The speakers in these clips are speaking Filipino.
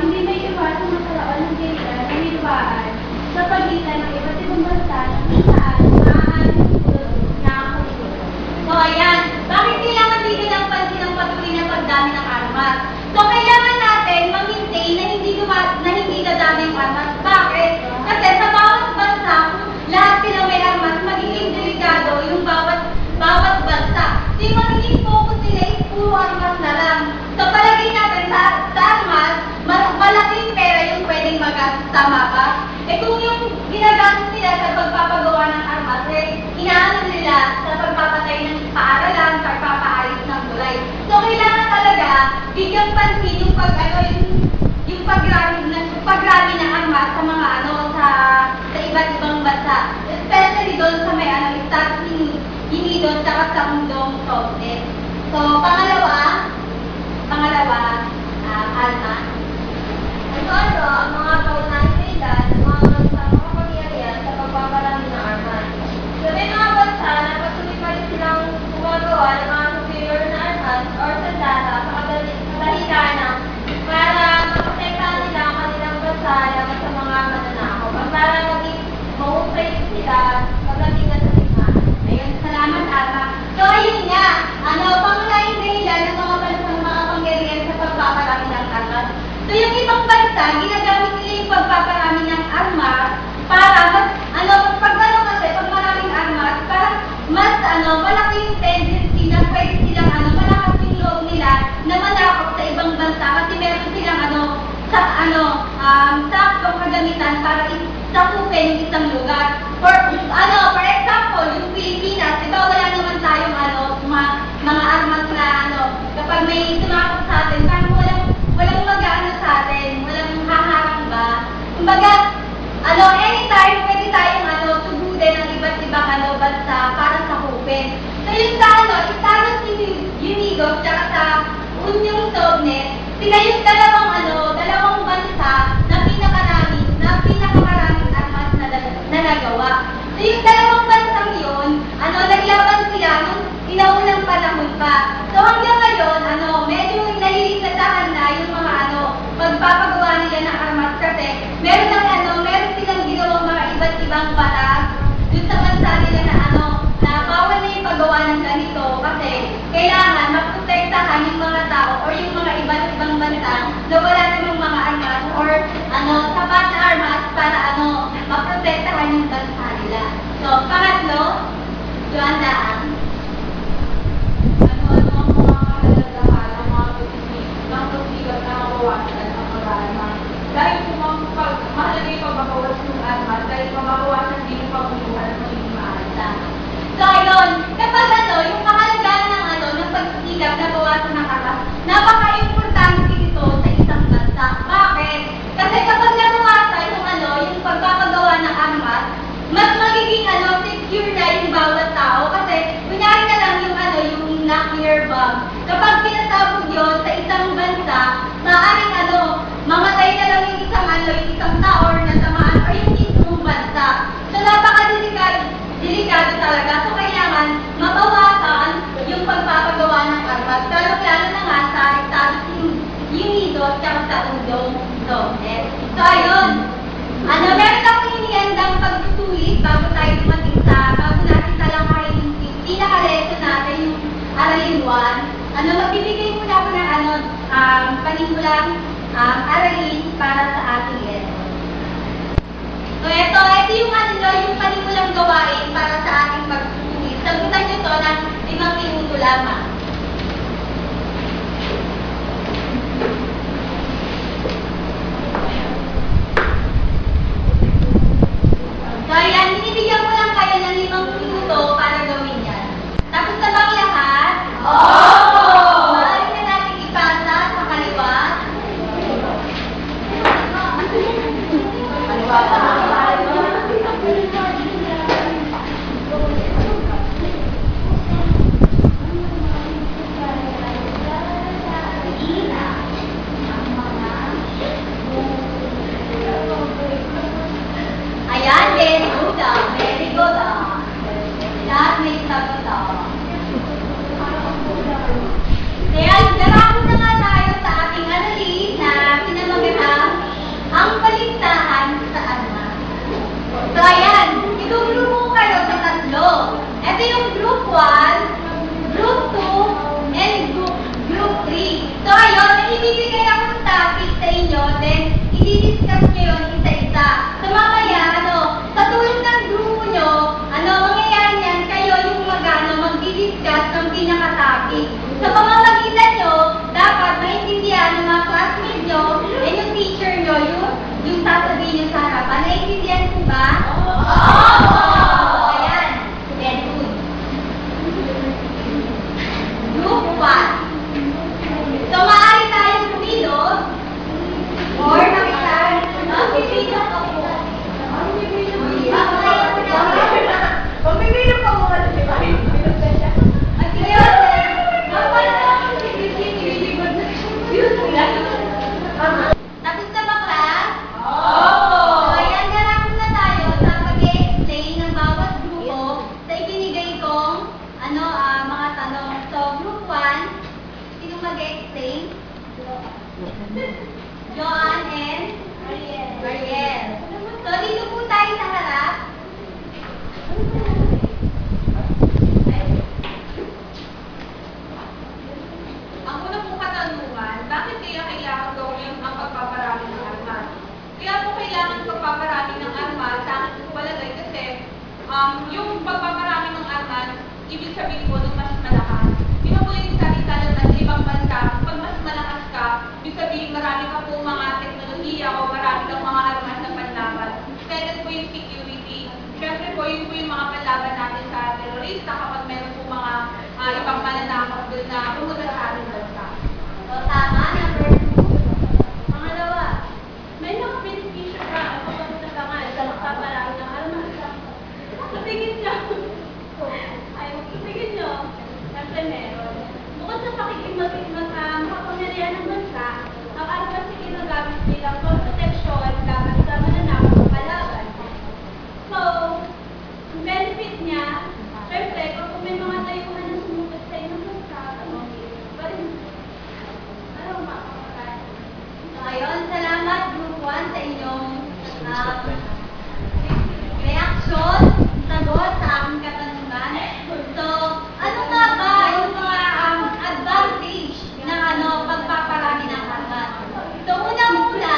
hindi may iwasan na kalaon ng ganyan na hinibaan sa pagitan ng iba't ibang bansa na kung saan maaaring nakakatulog. So ayan, bakit kailangan bigyan ng pansin ang patuloy na pagdami ng armas? So kailangan natin ma-maintain na hindi dadami ang armas. Bakit? Kasi sa bawat bansa, lahat sila may armas, magiging delikado yung bawat bansa. So yung magiging focus nila is puro armas na lang. So palagay natin sa armas, malaking pera yung pwedeng magastos, tama ba? Eh kung yung ginagastos nila sa pagpapagawa ng armas, eh inaano nila sa pagpapatay ng paaralan, pagpapaayos ng tulay. So kailangan talaga bigyang pansin yung pagrami ng armas sa mga sa iba't ibang bansa. Especially doon sa may Estados Unidos at sa Undong Soviet. So pangalawa, Alma. Ito, ang mga kaunahing dahilan ng mga bansang makapangyarihan sa pagpaparami ng armas. So, may mga bansa na patuloy pa rin silang gumagawa ng mga superior na armas or sandata sa kadahilanan para maprotektahan nila ang kanilang bansa laban sa mga mananakaw at para maging mahusay sila pagdating na sa sigmaan. Ayun, salamat Alma. So ayun nga, pangunahing dahilan ng mga bansang makapangyarihan sa pagpaparami ng armas. So yung ibang bansa, ginagamit nila yung pagpaparami ng armas para pag maraming armas, para mas malaki yung tendency na pwede silang malakas yung loob nila na manakop sa ibang bansa kasi meron silang saktong kagamitan para sakupin yung isang lugar. For example, yung Pilipinas, di ba wala naman tayong mga armas na kapag may tumakot sa atin, parang walang mag-aano sa atin, walang haharang ba? Kumbaga, anytime pwede tayong sugudin ng iba't ibang bansa para sakupin. So yung Estados Unidos tsaka sa Unyong Soviet, sila yung dalawang bansa na pinakamaraming armas na nagawa. So yung dalawang bansang yun, naglaban sila nung inaunang panahon pa. So hanggang ngayon, medyo naliligtasan na yung mga pagpapagawa nila ng armas kasi meron silang ginawang mga iba't ibang batas dun sa bansa nila na bawal na yung paggawa ng ganito kasi kailangan maprotektahan yung mga tao or yung mga iba't ibang bansa na wala namang mga armas or sapat na armas para maprotektahan yung bansa nila. So, pangatlo, Joandaan. Ano ang mga kahalagahan ng mga pagsigat na mabawasan ang mag-armas? Dahil mahalaga yung pagbabawas ng armas, dahil mabawasan din yung pagbubuhan ng magiging maarsa. So, ayun, kapag yung kahalagahan ng pagsisikap na bawasan ng armas, napaka-importante ito sa isang bansa. Bakit? Kasi kapag nabawasan yung pagpapagawa ng armas, mas magiging secure na yung bawat tao kasi kunyari na lang yung nuclear bomb. Kapag pinasabog yun sa isang bansa, maaaring mamatay na lang yung isang tao or nasamaan or yung mismong bansa. So napaka-delikado talaga. So kailangan mabawasan yung pagpapagawa ng armas. Lalo na nga sa Estados Unidos at sa Undong Soviet. So ayun. Meron akong inihandang pagsusulit bago natin talakayin yung pinaka-lesson natin, yung Aralin 1. Magbibigay muna ako ng panimulang aralin para sa ating lesson. So ito yung yung panimulang gawain para sa ating pagsusulit. Sagutan nyo to ng 5 minuto lamang. So ayan, binibigyan ko lang kayo ng 5 minuto para gawin yan. Tapos na bang lahat? Oo! Maaari na natin ipasa sa kaliwa. magbibigay ako ng topic sa inyo, then i-discuss nyo yun isa-isa. So mamaya, sa tulong ng grupo nyo, mangyayari yan, kayo yung mag-discuss ng pinaka-topic. Sa pamamagitan nyo, dapat maintindihan ng mga classmates nyo, and yung teacher nyo, yung sasabihin nyo sa harapan. Naiintindihan po ba? Ayan. Very good. Group 1. So, maaari tayong kumilos or makitaan. Pipilo ka po. Pamimili pa mo kasi ba? Tapos na ba, class? So, ayan, harapin na tayo sa pag-i-explain ng bawat grupo sa ibinigay kong mga tanong. So, group 1, sino mag-explain? Joanne and Mariel. So, dito po tayo sa harap. Ang una pong katanungan, bakit kaya kailangan gawin ang pagpaparami ng armas? Kaya po kailangan pagpaparami ng armas, sa akin po palagay kasi yung pagpaparami ng armas, ibig sabihin po ng mas malakas. Di ba po yung salita ng sa ibang bansa, pag mas malakas ka, ibig sabihin marami ka po mga teknolohiya o marami kang mga armas na panlaban. Kaya po yung security. Siyempre po yun po yung mga panlaban natin sa terorista kapag meron po mga ibang mananakot doon na pumunta sa ating bansa. So, tama, number 2. Pangalawa, may mga benepisyo ka ang pagpapatangan sa pagpaparami ng armas. Sa tingin niyo, sa tingin niyo, kasi meron. Bukod sa makapangyarihan ng bansa, ang armas ay ginagamit bilang proteksyon laban sa mananakot ng kalaban. So, ang benefit niya, syempre, kung may mga tayuhan na sumugod sa inyo bansa, makakapagay. So, ayun, salamat group 1 sa inyong reaction, sagot sa aking katanungan. So, ano nga ba yung mga advantage ng pagpaparami ng armas? So, unang-una,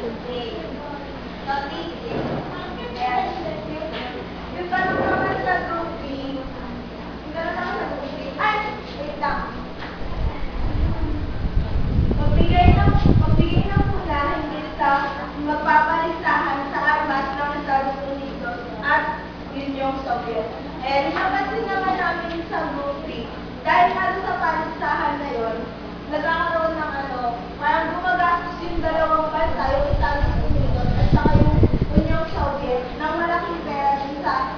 Okay. So, sige. Ayan. Yung tanong naman sa grouping, yung tanong naman sa grouping, ay, wait lang. Magbigay ng pula hindi sa magpapalisahan sa armas ng Estados Unidos at Uniong Soviet. Eh, napansin naman namin sa grouping, dahil nga doon sa palisahan na yun, nagkakaroon ng parang gumagastos yung dalawang bansa, yung Estados Unidos at saka yung Uniong Soviet, ng malaking pera din sa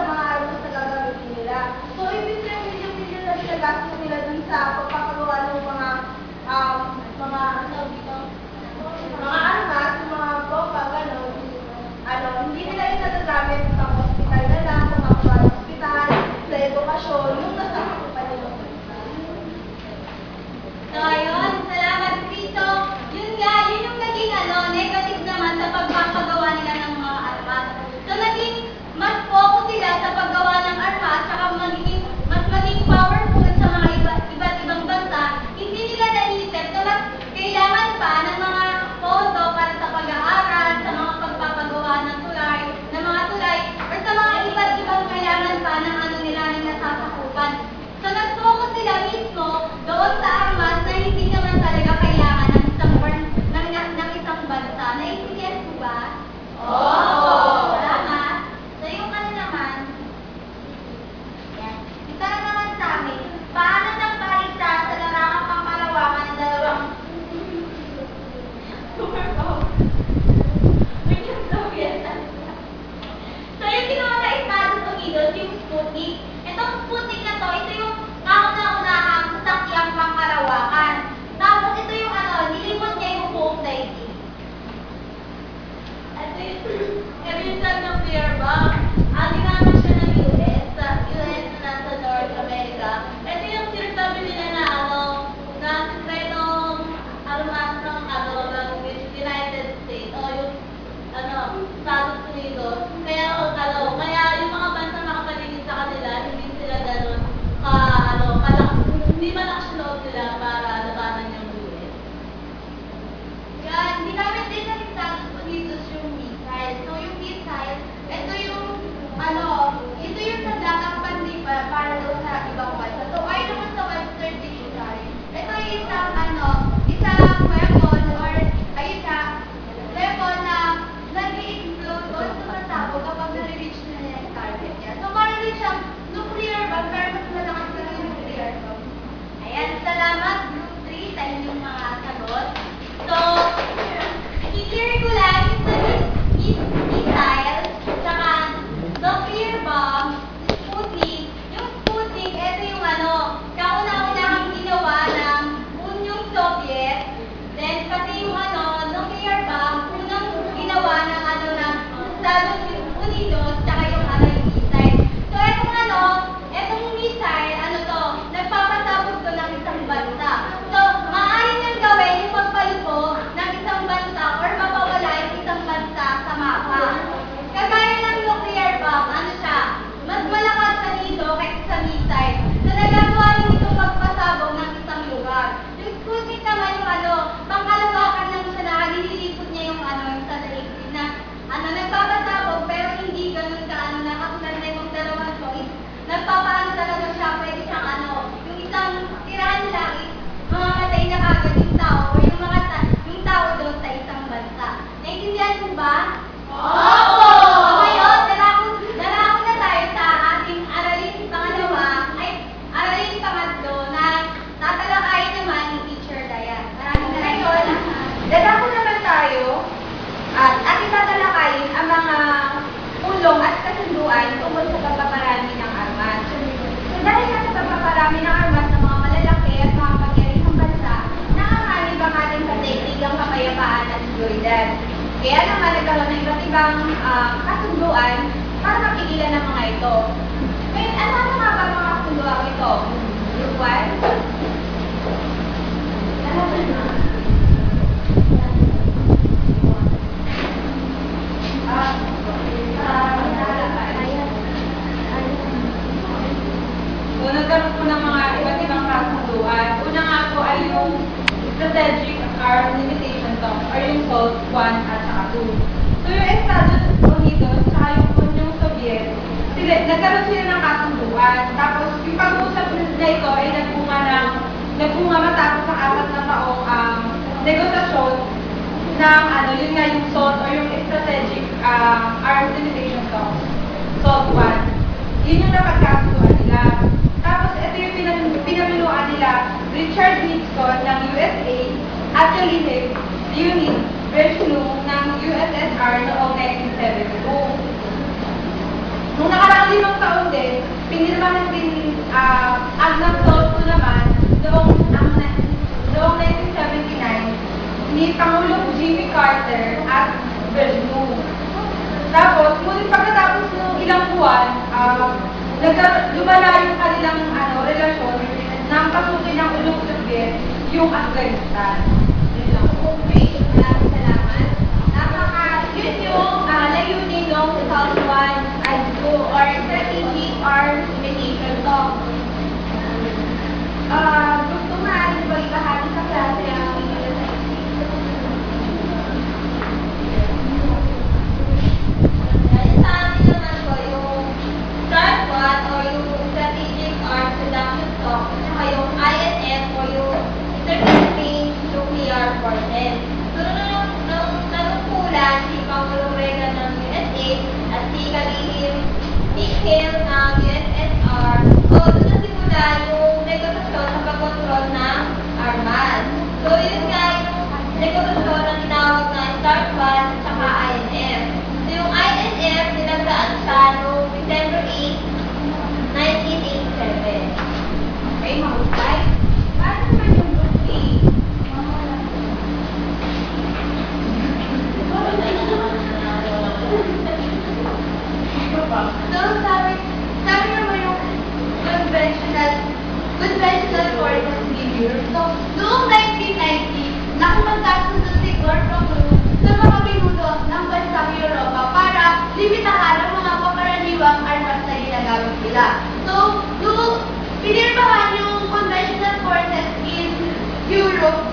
mga armas na gagamitin nila. So, ibig sabihin yung billion na sinagastos nila dun sa pagpapagawa ng mga armas, mga bomba, gano'n, hindi nila yung nagagamit sa hospital na lang, sa mga private hospital, sa edukasyon, yung nasa kakupan nila. So, ayun, salamat Tito. Yun nga, yun yung naging negative naman sa pagpapagawa nila ng mga armas. So, naging mas focus sila sa paggawa ng armas, saka mas maging powerful sa mga iba't ibang bansa. Hindi nila naisip na mas kailangan pa ng mga pondo para sa pag-aaral, sa mga pagpapagawa ng tulay, or sa mga iba't ibang kailangan pa ng nila na nasasakupan. So, nag-focus sila mismo doon sa armas na hindi naman talaga kailangan ng isang bansa. Naiintindihan po ba? Oo! Salamat. So, yung naman, yan. Yung tanong naman sa amin, paano nagbalita sa larangang pangkalawakan ng dalawang Union Soviet? So, yung ginawa na Estados Unidos, yung Sputnik. Itong Sputnik na to, ito yung kauna-unahang sasakyang pangkalawakan. Tapos ito yung nilimot niya yung buong daigdig. Ito yung sa nuclear bomb. Ginamit siya ng US na nasa North America. Ito yung sinasabi nila na na sekretong armas ng United States o yung Estados Unidos. Kaya yung mga bansa nakapaligid sa kanila, hindi sila gano'n hindi malakas loob nila para labanan yung US. Yan, ginamit din ng Estados Unidos yung missile. So yung missile, ito yung nagdakang pandipa para daw sa ibang bansa. So ay naman sa Western Dictionary, ito yung isang weapon or weapon na nag-i-explode o sumasabog kapag nare-reach na niya yung target niya. So parang rin siyang nuclear bomb, pero mas malakas na yung nuclear bomb. Ayan, salamat Group 3 sa inyong mga sagot. So, i-clear ko lang yung missile, saka nuclear bomb, Sputnik. Yung Sputnik, ito yung kauna-unahang ginawa ng Uniong Soviet. Then, pati yung nuclear bomb, unang ginawa ng Estados Unidos, saka yung missile. So, etong missile, nagpapasabog to ng isang bansa. So, maaari niyang gawin yung pagpalupo ng isang bansa or mapawala yung isang bansa sa mapa. Kagaya ng nuclear bomb, mas malakas sa nito kaysa sa missile. So, nagagawa rin ito magpasabog ng isang lugar. Yung Sputnik naman pangkalawakan lang siya na nililipot niya yung sa daigdig na nagpapasabog pero hindi ganun na katulad na yung dalawang choice. Nagpapaano talaga siya, pwede siyang yung isang tirahan lang is mamamatay na kagad yung tao o yung tao doon sa isang bansa. Naintindihan mo ba? Oo! Ngayon, darako na tayo sa ating aralin pangatlo na tatalakayin naman ni Teacher Dayan. Maraming salamat. Dadako naman tayo at ating tatalakayin ang mga pulong at kasunduan tungkol sa pagpaparami ng armas. So dahil nga sa pagpaparami ng armas ng mga malalaki at mga kapangyarihang bansa, nanganganib ang ating kadaigdigang kapayapaan at seguridad. Kaya naman nagkaroon ng iba't ibang kasunduan para mapigilan ang mga ito. Ngayon, ano nga ba mga kasunduan ito? Group 1? So, nagkaroon po ng mga iba't ibang kasunduan. Una nga po ay yung Strategic Arm Limitation Talks or yung SALT 1 at saka 2. So yung Estados Unidos at yung Unyong Soviet, nagkaroon sila ng kasunduan. Tapos yung pag-uusap na ito ay nagbunga matapos ng 4 na taong negosasyon ng yun nga yung SALT or yung Strategic Arms Limitation Talks. SALT 1. Yun yung napagkasunduan nila. Tapos ito yung pinamunuan nila Richard Nixon ng USA at yung Leonid Brezhnev ng USSR noong 1972. Nung nakaraang 5 taon din, pinirmahan din ang SALT 2 naman noong 1979 ni Pangulong Jimmy Carter at Brezhnev. Tapos, ngunit pagkatapos ng ilang buwan, lumala yung kanilang relasyon ng pasukin ng Ulong Soviet, yung Afghanistan. Okay, maraming salamat. Yun yung layunin ng 2001 ASCO or Strategic Arms Limitation Talk. Gusto maaaring ba ibahagi sa klase ang Sa amin naman po, yung START 1 o yung Strategic Arms Reduction Talk, at yung INF o yung Intermediate Range Nuclear Forces. So, nung nanungkulan si Pangulong Reagan ng USA at si Kalihim Mikhail ng USSR, so doon nasimula yung negosasyon sa pagkontrol ng armas. So, yun nga yung negosasyon na tinawag na START 1 at saka INF. So, yung INF, nilagdaan siya noong December 8, 1987. Okay, mahusay. Paano naman yung Group A? So, sabi naman yung conventional forces behavior. So, noong 1990, nakapagkasundo si Gordon Group sa mga pinuno ng bansang Europa para limitahan ang mga pakaraniwang armas na ginagamit nila. So, noong pinirmahan yung conventional forces in Europe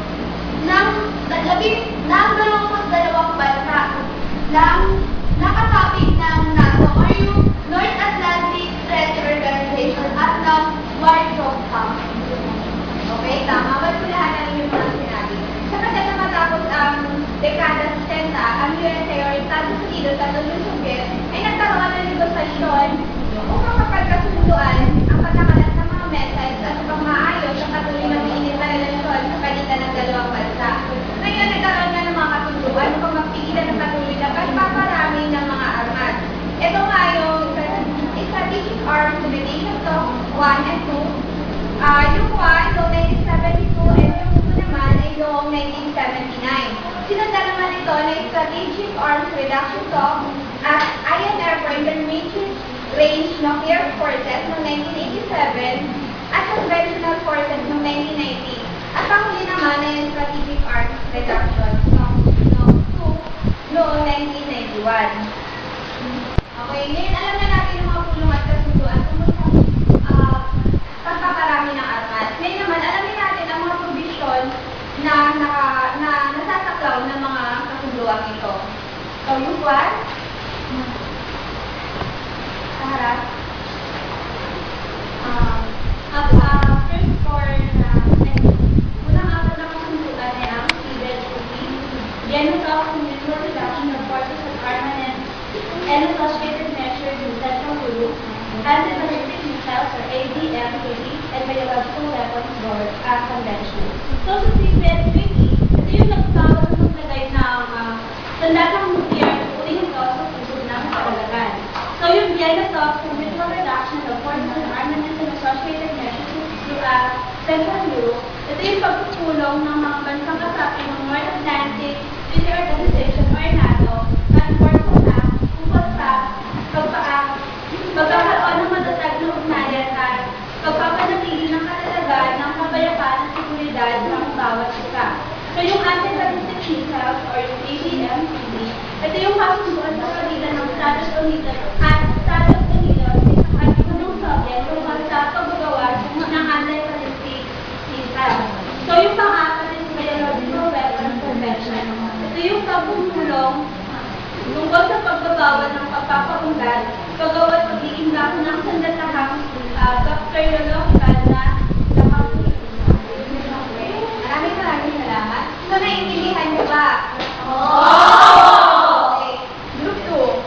ng 22 bansa ng nakasabing ng NATO or yung North Atlantic Treaty Organization at ng Warsaw Pact. Okay, tama. Wala yung mga sinabi. Sapagkat na matapos ang dekada 60, ang USA or Estados Unidos at ang Soviet ay nagkaroon ng negosasyon upang mapagkasunduan ang pagkakalat ng mga methods at upang maayos ang patuloy na mainit na relasyon sa pagitan ng dalawang bansa. Ngayon, nagkaroon nga ng mga kasunduan upang magpigilan ng patuloy na pagpaparami ng mga armas. Ito nga yung Strategic Arms Limitation Talk 1 and 2. Yung 1 noong 1972 and yung 2 naman ay noong 1979. Sinundan naman ito ng Strategic Arms Reduction Talk at INF or Intermediate Range Nuclear Forces noong 1987 at Conventional Forces noong 1990. At panghuli naman ay Strategic Arms Reduction Talk noong 1991. Okay, ngayon alam na natin ang mga pulong at kasunduan tungkol sa pagpaparami ng armas. Ngayon naman, alamin natin ang mga provision na nasasaklaw ng mga kasunduan ito. So, yung 1, sa harap, first four na unang 4 na kasunduan ay ang civil duty, general mutual reduction of forces of armament, and associated measures in Central Europe, anti-ballistic missiles or ABM-30, and biological weapons board convention. So, sa civil duty, ito yung nagtawag ng maglagay ng sandatang nuclear na uling ito sa puso ng kapalagan. So, yung biyan ito, mutual reduction of forces of armament and associated measures in Central Europe, ito yung pagpupulong ng mga bansang kasapi ng North Atlantic Treaty Organization or NATO at Warsaw Pact tungkol sa pagkakaroon ng matatag na ugnayan at pagpapanatili ng katalagan ng kapayapaan at seguridad ng bawat isa. So yung anti-ballistic missiles or yung ABM-30, ito yung kasunduan sa pagitan ng Estados Unidos at ng Soviet tungkol sa paggagawa ng anti-ballistic missiles. So yung pang-apat is biological weapons convention. Ito yung ito bumulong tungkol sa pagbabawal ng pagpapaundan, kagawa at pagiging dako ng sandatahang bacteriological na Maraming salamat. So, naiintindihan niyo ba? Okay. Group 2.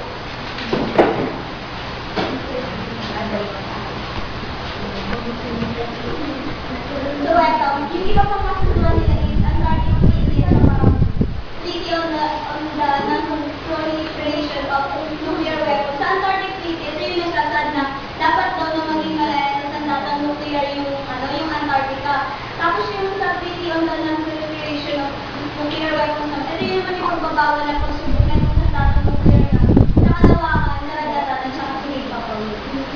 So, ito, hindi pa pangkasunod nila is ang starting dito sa mga treaty on the non-proliferation of nuclear weapons. Sa Antarctic Treaty, ito yung nagsasad na dapat daw na maging malaya sa sandatang nuclear yung Antarctica. Tapos yung sa Treaty on the non-proliferation of nuclear weapons, ito yung naman yung pagbabawal na pagsubok ng sandatang nuclear na kalawakan, naragatan at saka sunod pa po.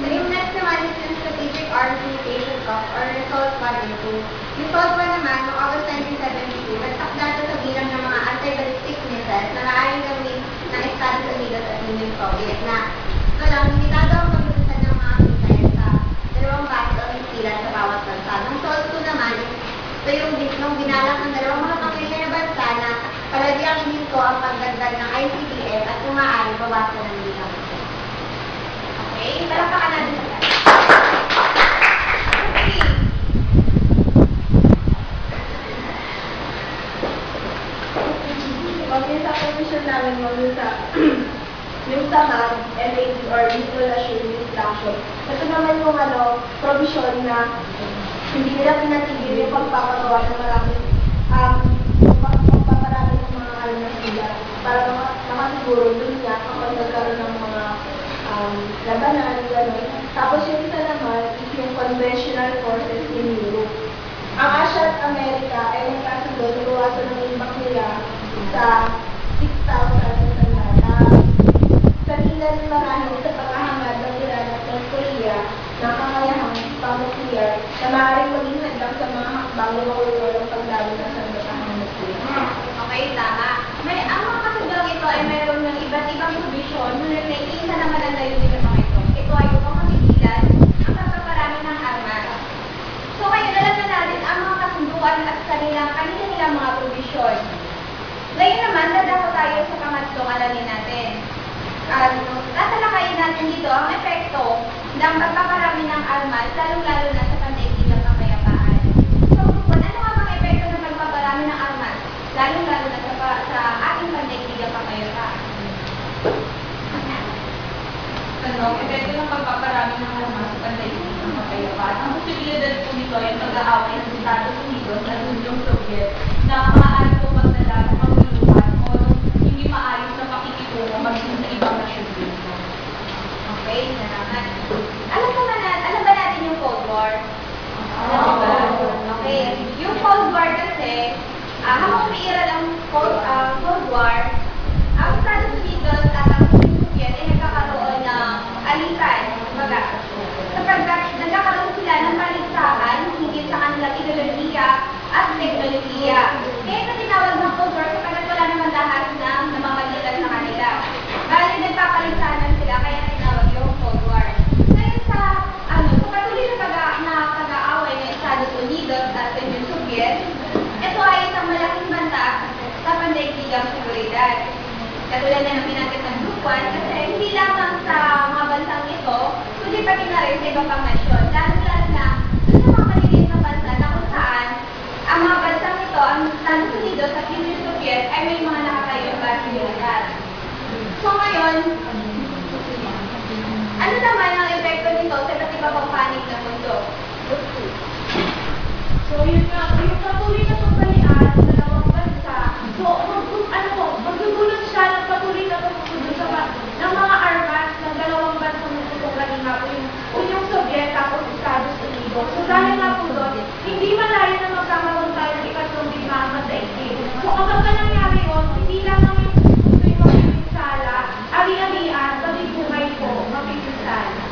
So yung next naman is yung Strategic Arms Limitation Cup or Result 1 and 2. Yung Result 1 naman, noong August 1972, nagtakda ito sa bilang ng mga anti-ballistic missiles na maaaring gawin ng Estados Unidos at Union Soviet na walang limitado ang paglulusan ng mga missiles sa dalawang base o misilan sa bawat bansa. Nung Result 2 naman, ito yung binalang ng dalawang mga pamilya na bansa na palagi ang hinto ang pagdagdag ng ICBM at kung maaari bawasan ng bilang. Okay, palakpakan natin sa lahat. Okay. Pag yun sa provision namin mo yun sa yung sa MAD or Mutual Assured Destruction. Ito naman yung provision na hindi nila pinatigil yung pagpapagawa ng maraming pagpaparami ng mga na sila para makasiguro dun niya kapag nagkaroon ng mga labanan, gano'n. Tapos yung isa naman is yung conventional forces in Europe. Ang Asia at Amerika ay nagkasundo na bawasan ng imbak nila sa 6,000 na sandata. Sa ilan marahil sa pagkahangad ng Iran at North Korea ng kakayahang pang-nuclear na maaaring maging hadlang sa mga hakbang na mawawala ng paglaban ng sandatahang nuclear. Okay, tama. Ang mga kasundang ito ay mayroon ng iba't ibang provision ngunit may isa naman ang layunin ng mga ito. Ito ay upang mapigilan ang pagpaparami ng armas. So ngayon, alam na natin ang mga kasunduan at kanilang mga provision. Ngayon naman, dadako tayo sa pangatlong alamin natin. Tatalakayin natin dito ang epekto ng pagpaparami ng armas, lalong-lalo na sa pandaigdig ng kapayapaan. So, ano nga bang epekto ng pagpaparami ng armas, lalong-lalo na sa ating pandaigdig ng kapayapaan? Epekto ng pagpaparami ng armas sa pandaigdig ng kapayapaan. Ang posibilidad po nito ay pag-aaway ng Estados Unidos at Uniong Soviet na maaari po magdala ng maguluhan o hindi maayos na pakikitungo maging sa ibang nasyon. Okay, salamat. Alam ba natin yung Cold War? Alam ba? Okay. Yung Cold War kasi, habang umiiral ang Cold War, ang Estados Unidos at ang Soviet ay nagkakaroon ng alitan. Sapagkat nagkakaroon sila ng paligsahan higit sa kanilang ideolohiya at teknolohiya. Kaya ito tinawag ng Cold War sapagkat wala naman lahat na namamagitan sa kanila. Bali, nagpapaligsahan sila kaya tinawag yung Cold War. Ngayon sa patuloy na pag-aaway ng Estados Unidos at Union Soviet, ito ay isang malaking banta sa pandaigdigang seguridad. Katulad na namin natin ng Group 1 kasi hindi lamang sa mga bansang ito, kundi pati na rin sa ibang pang nasyon. Lalo-lalo na sa mga maliliit na bansa na kung saan ang mga bansang ito, ang Estados Unidos at Union Soviet ay may mga nakatayong basilidad. So ngayon, ano naman ang epekto nito sa iba't ibang pang panig ng mundo? So, yun nga, yung patuloy na pagbalian sa dalawang bansa, so, magdudulot siya ng patuloy na pagdudulot ng mga armas ng dalawang bansa ng itong kanina po yung Soviet tapos Estados Unidos. So, dahil nga po doon, hindi malayo na magkakaroon tayo ng ikatlong digmaan sa daigdig. So, kapag ka nangyari yun, hindi lang naman yung mapipinsala, ari-arian, pati buhay po, mapipinsala.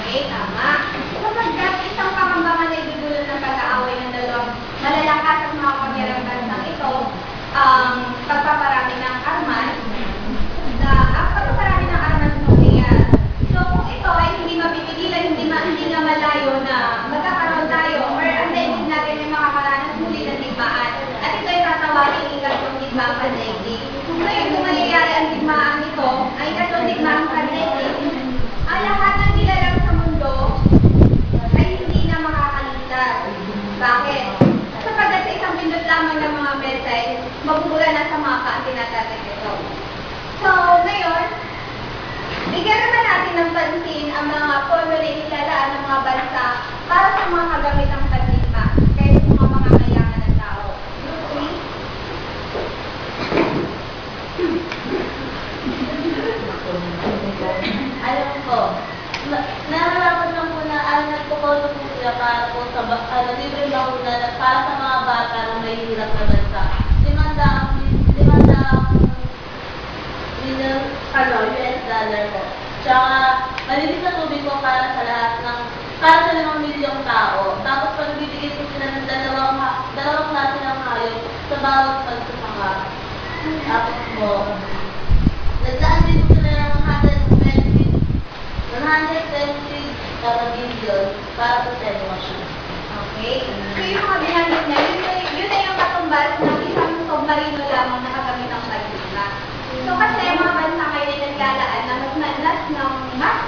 Okay, tama. Sapagkat isang pakambangan ay dudulot ng pag-aaway ng dalawang Kung ngayon kung mangyayari ang digmaan ito, ay katong digmaan COVID-19, ang lahat ng nilalang sa mundo ay hindi na makakaligtas. Bakit? Sapagkat sa isang pindot lamang ng mga message, mabubura na sa mapa ang tinatatag ito. So, ngayon, bigyan naman natin ng pansin ang mga formula inilalaan ng mga bansa para sa mga kagamitang pandigma kaya sa mga pangangailangan ng tao. Okay? Alam ko, nararapat lang po na nagpukoto po sila para po sa libre bakuna na para sa mga bata na may hirap na bansa. 500 million US dollar po. Tsaka malinis na tubig po para sa lahat ng para sa 5 milyong tao. Tapos pagbibigay po sila ng dalawang klase ng hayop sa bawat pagsasaka. Tapos po, naglaan din po sila ng 120 billion para po sa education. Okay? So yung mga binanggit niya, yun na yung katumbas ng isang submarino lamang na kagamit ng pandigma. So kasi mga bansa ngayon ay naglalaan na mas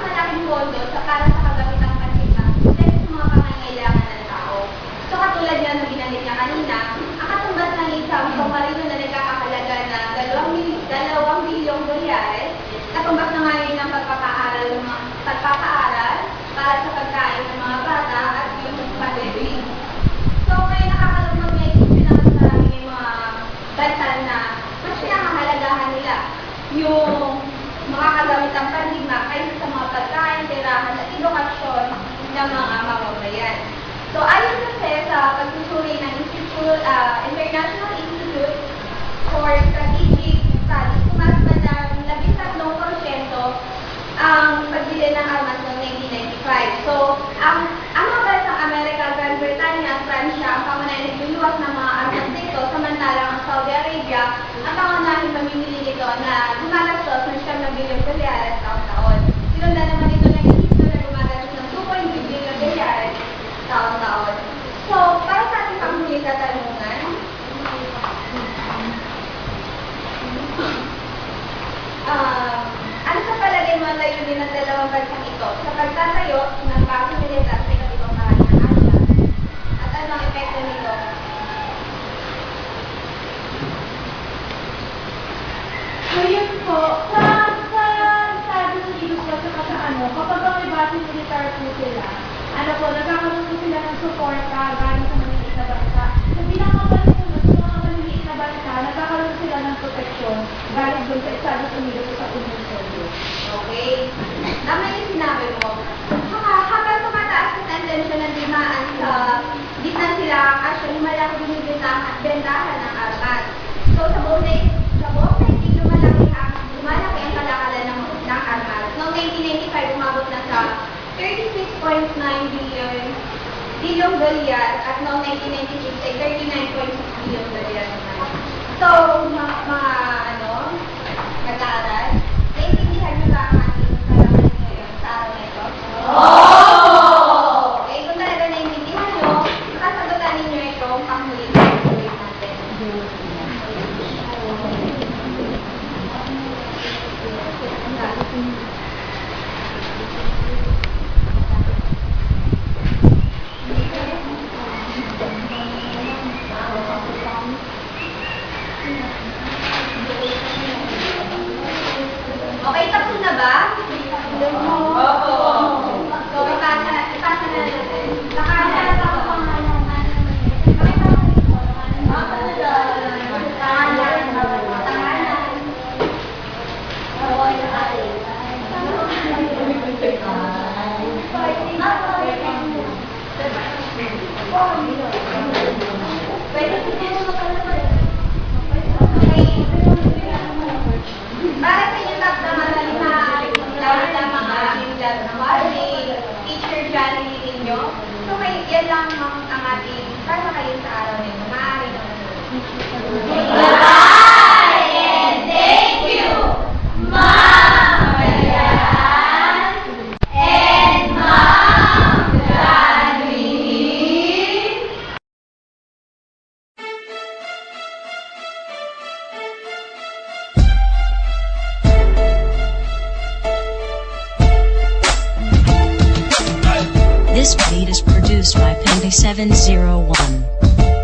malaking pondo sa para sa kagamit ng pandigma dahil sa mga pangangailangan ng tao. So katulad yan na binanggit niya kanina, ang katumbas ng isang submarino na nagkakahalaga ng 2 bilyong dolyares, katumbas na ngayon ng pagpapaaral para sa pagkain ng mga bata at yung pandemic. So ngayon nakakalungkot na isipin naman sa marami ng mga bansa na mas pinakahalagahan nila yung makakagamit ang pandigma kaysa sa mga pagkain, tirahan at edukasyon ng mga mamamayan. So ayon kasi sa pagsusuri ng International Institute for Strategic Studies, tumaas na ng 13% ang pagbili ng armas noong 1995. So, ang mga bansang Amerika, Grand Britannia, Francia, ang pangunahing nagluluwas ng mga armas dito, samantalang ang Saudi Arabia, ang pangunahing mamimili nito na gumagastos ng $7 billion taon-taon. Sinundan naman ito ng Egypto na gumagastos ng $2.2 billion taon-taon. So, para sa ating panghuling katanungan, ano sa palagay mo ang layunin ng dalawang bansang ito sa pagtatayo ng base militar sa iba't ibang bahagi ng Asia? At ano ang epekto nito? So yun po, sa Estados Unidos po sa kapag may base militar po sila, nagkakaroon po sila ng suporta galing sa maliliit na bansa. Sa pinakabalsunod, sa mga maliliit na bansa, nagkakaroon sila ng proteksyon galing doon sa Estados Unidos o sa Union Soviet. Okay? Tama yung sinabi mo. Habang tumataas ang tendensya ng digmaan sa gitna sila, actually malaki din yung bentahan ng armas. So sa buong daigdig, lumalaki ang kalakalan ng armas. Noong 1995, umabot na sa 36.9 bilyong dolyar at noong 1996 ay 39.6 bilyong dolyar naman. So, mga nag-aaral, naintindihan niyo ba ang ating salamat ngayon sa araw na ito? Okay, kung talaga naintindihan niyo, nakasagutan ninyo itong panghuling natin. Okay, tapos na ba? Oo. So, ipasa na natin. Nakahanap ako pangalan. Para sa inyo, Dr. Madalina, lalo na mga This beat is produced by Pendy701.